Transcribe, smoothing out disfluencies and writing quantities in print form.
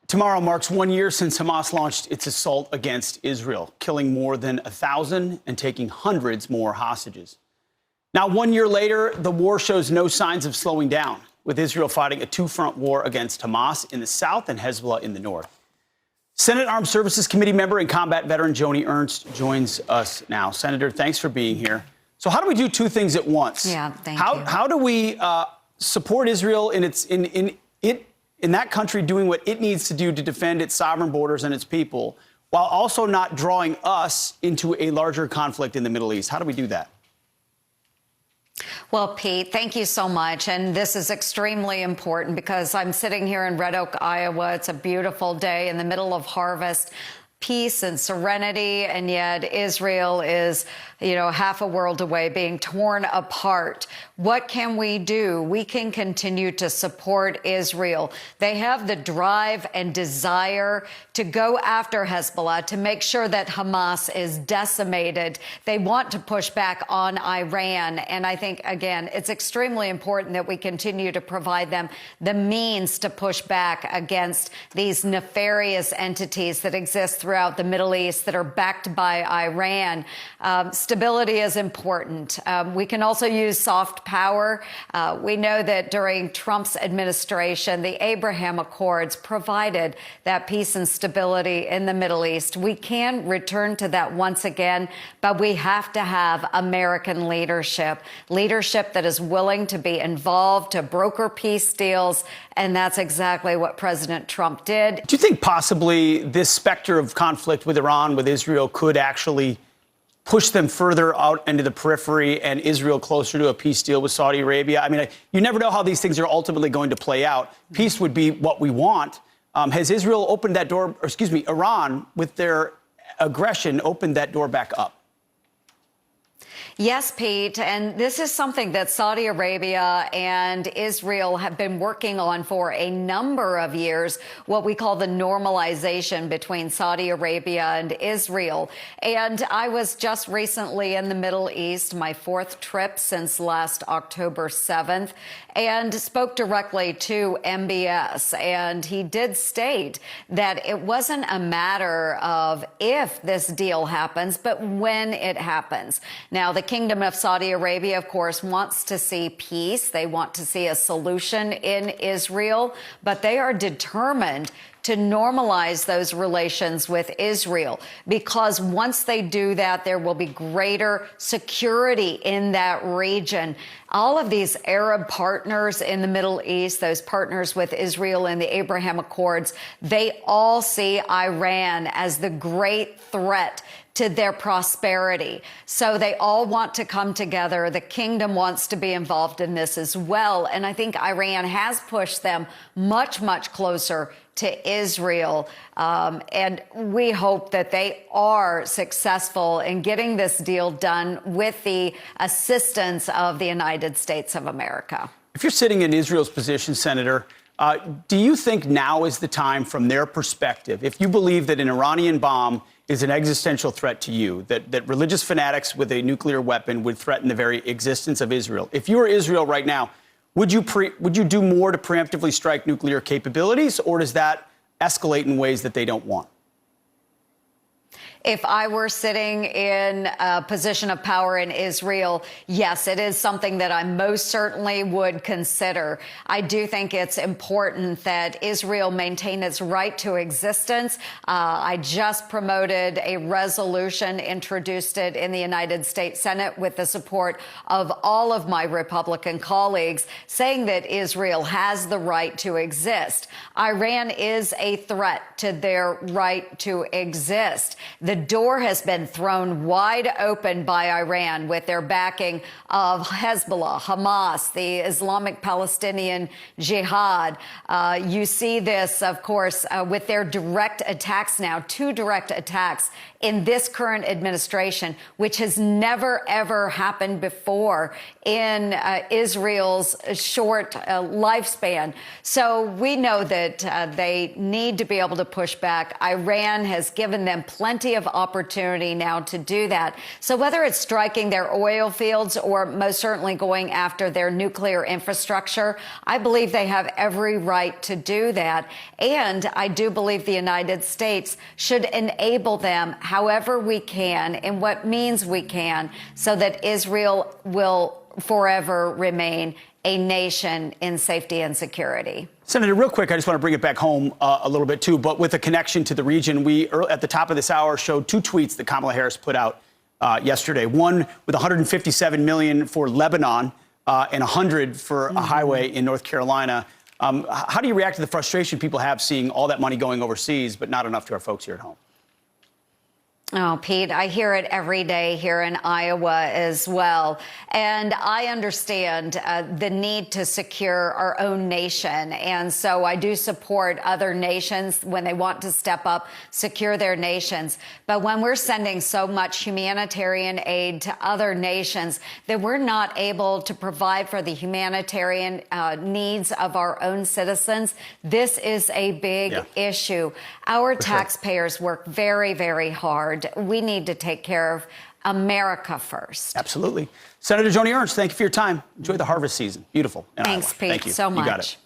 Tomorrow marks 1 year since Hamas launched its assault against Israel, killing more than 1,000 and taking hundreds more hostages. Now, 1 year later, the war shows no signs of slowing down, with Israel fighting a two-front war against Hamas in the south and Hezbollah in the north. Senate Armed Services Committee member and combat veteran Joni Ernst joins us now. Senator, thanks for being here. So how do we do two things at once? Yeah, thank you. How do we support Israel in that country doing what it needs to do to defend its sovereign borders and its people, while also not drawing us into a larger conflict in the Middle East? How do we do that? Well, Pete, thank you so much. And this is extremely important because I'm sitting here in Red Oak, Iowa. It's a beautiful day in the middle of harvest. Peace and serenity, and yet Israel is, half a world away, being torn apart. What can we do? We can continue to support Israel. They have the drive and desire to go after Hezbollah, to make sure that Hamas is decimated. They want to push back on Iran. And I think, again, it's extremely important that we continue to provide them the means to push back against these nefarious entities that exist throughout the Middle East that are backed by Iran. Stability is important. We can also use soft power. We know that during Trump's administration, the Abraham Accords provided that peace and stability in the Middle East. We can return to that once again, but we have to have American leadership that is willing to be involved, to broker peace deals, and that's exactly what President Trump did. Do you think possibly this specter of conflict with Iran, with Israel, could actually push them further out into the periphery and Israel closer to a peace deal with Saudi Arabia? I mean, you never know how these things are ultimately going to play out. Peace would be what we want. Has Israel opened that door, or excuse me, Iran, with their aggression, opened that door back up? Yes, Pete, and this is something that Saudi Arabia and Israel have been working on for a number of years, what we call the normalization between Saudi Arabia and Israel. And I was just recently in the Middle East, my fourth trip since last October 7th, and spoke directly to MBS. And he did state that it wasn't a matter of if this deal happens, but when it happens. Now, the Kingdom of Saudi Arabia, of course, wants to see peace. They want to see a solution in Israel, but they are determined to normalize those relations with Israel, because once they do that, there will be greater security in that region. All of these Arab partners in the Middle East, those partners with Israel in the Abraham Accords, they all see Iran as the great threat to their prosperity. So they all want to come together. The kingdom wants to be involved in this as well. And I think Iran has pushed them much, much closer to Israel. And we hope that they are successful in getting this deal done with the assistance of the United States of America. If you're sitting in Israel's position, Senator, do you think now is the time, from their perspective, if you believe that an Iranian bomb is an existential threat to you, that religious fanatics with a nuclear weapon would threaten the very existence of Israel? If you were Israel right now, would you do more to preemptively strike nuclear capabilities, or does that escalate in ways that they don't want? If I were sitting in a position of power in Israel, yes, it is something that I most certainly would consider. I do think it's important that Israel maintain its right to existence. I just promoted a resolution, introduced it in the United States Senate with the support of all of my Republican colleagues, saying that Israel has the right to exist. Iran is a threat to their right to exist. The door has been thrown wide open by Iran with their backing of Hezbollah, Hamas, the Islamic Palestinian Jihad. You see this, of course, with their direct attacks now, 2 direct attacks in this current administration, which has never, ever happened before in Israel's short lifespan. So we know that they need to be able to push back. Iran has given them plenty of opportunity now to do that. So whether it's striking their oil fields or most certainly going after their nuclear infrastructure, I believe they have every right to do that. And I do believe the United States should enable them however we can, in what means we can, so that Israel will forever remain a nation in safety and security. Senator, real quick, I just want to bring it back home a little bit, too, but with a connection to the region. We, at the top of this hour, showed 2 tweets that Kamala Harris put out yesterday. One with $157 million for Lebanon and $100 for a highway in North Carolina. How do you react to the frustration people have seeing all that money going overseas, but not enough to our folks here at home? Oh, Pete, I hear it every day here in Iowa as well. And I understand the need to secure our own nation. And so I do support other nations when they want to step up, secure their nations. But when we're sending so much humanitarian aid to other nations that we're not able to provide for the humanitarian needs of our own citizens, this is a big issue. Our taxpayers work very, very hard. We need to take care of America first. Absolutely. Senator Joni Ernst, thank you for your time. Enjoy the harvest season. Beautiful. Thanks, Pete, Thank you. so much. You got it.